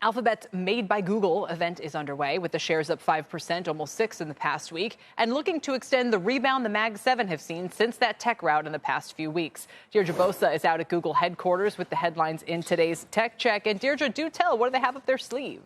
Alphabet's Made by Google event is underway, with the shares up 5%, almost 6% in the past week, and looking to extend the rebound the Mag 7 have seen since that tech rout in the past few weeks. Deirdre Bosa is out at Google headquarters with the headlines in today's Tech Check. And Deirdre, do tell, what do they have up their sleeve?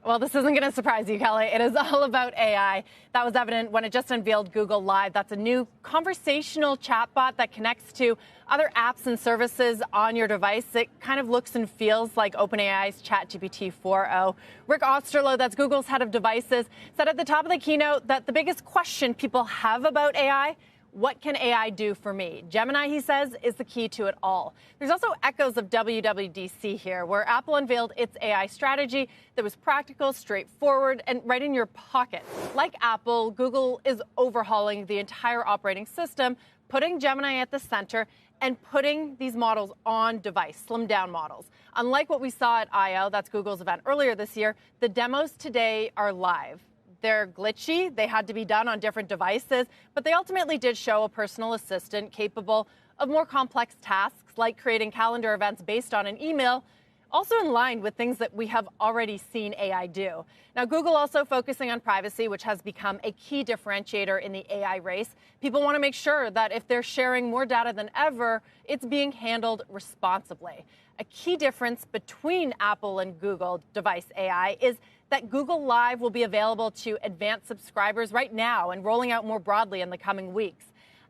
Well, this isn't going to surprise you, Kelly. It is all about AI. That was evident when it just unveiled Google Live. That's a new conversational chatbot that connects to other apps and services on your device. It kind of looks and feels like OpenAI's ChatGPT 4.0. Rick Osterloh, that's Google's head of devices, said at the top of the keynote that the biggest question people have about AI: what can AI do for me? Gemini, he says, is the key to it all. There's also echoes of WWDC here, where Apple unveiled its AI strategy that was practical, straightforward, and right in your pocket. Like Apple, Google is overhauling the entire operating system, putting Gemini at the center, and putting these models on device, slimmed-down models. Unlike what we saw at I.O., that's Google's event earlier this year, the demos today are live. They're glitchy, they had to be done on different devices, but they ultimately did show a personal assistant capable of more complex tasks like creating calendar events based on an email, also in line with things that we have already seen AI do. Now, Google also focusing on privacy, which has become a key differentiator in the AI race. People want to make sure that if they're sharing more data than ever, it's being handled responsibly. A key difference between Apple and Google device AI is that Google Live will be available to advanced subscribers right now and rolling out more broadly in the coming weeks.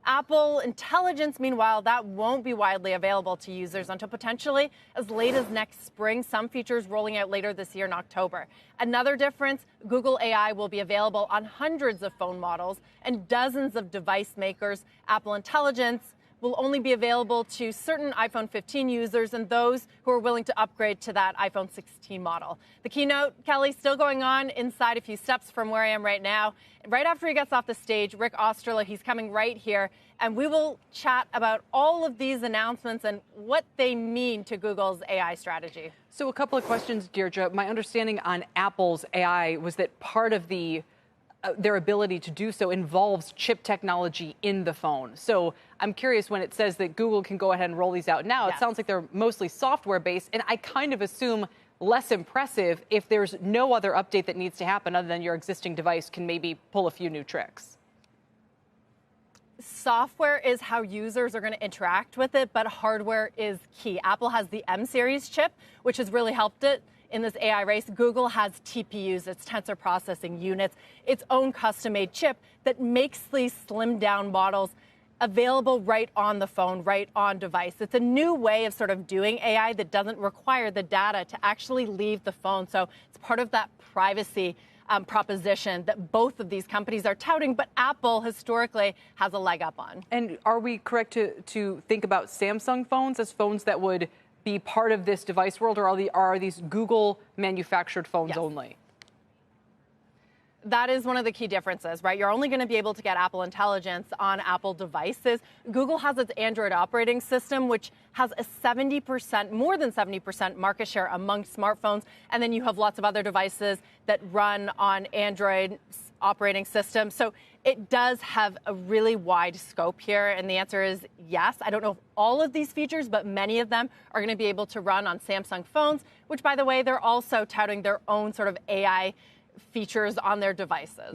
Apple Intelligence, meanwhile, that won't be widely available to users until potentially as late as next spring, some features rolling out later this year in October. Another difference, Google AI will be available on hundreds of phone models and dozens of device makers. Apple Intelligence will only be available to certain iPhone 15 users and those who are willing to upgrade to that iPhone 16 model. The keynote, Kelly, still going on inside a few steps from where I am right now. Right after he gets off the stage, Rick Osterloh, he's coming right here, and we will chat about all of these announcements and what they mean to Google's AI strategy. So a couple of questions, Deirdre. My understanding on Apple's AI was that part of their ability to do so involves chip technology in the phone. So I'm curious, when it says that Google can go ahead and roll these out now, It sounds like they're mostly software-based, and I kind of assume less impressive if there's no other update that needs to happen other than your existing device can maybe pull a few new tricks. Software is how users are going to interact with it, but hardware is key. Apple has the M series chip, which has really helped it in this AI race. Google has TPUs, its tensor processing units, its own custom-made chip that makes these slimmed-down models available right on the phone, right on device. It's a new way of sort of doing AI that doesn't require the data to actually leave the phone. So it's part of that privacy proposition that both of these companies are touting, but Apple historically has a leg up on. And are we correct to think about Samsung phones as phones that would be part of this device world, or are these Google manufactured phones only? That is one of the key differences, right? You're only going to be able to get Apple Intelligence on Apple devices. Google has its Android operating system, which has a 70%, more than 70% market share among smartphones. And then you have lots of other devices that run on Android operating system. So it does have a really wide scope here. And the answer is yes. I don't know if all of these features, but many of them are going to be able to run on Samsung phones, which, by the way, they're also touting their own sort of AI features on their devices.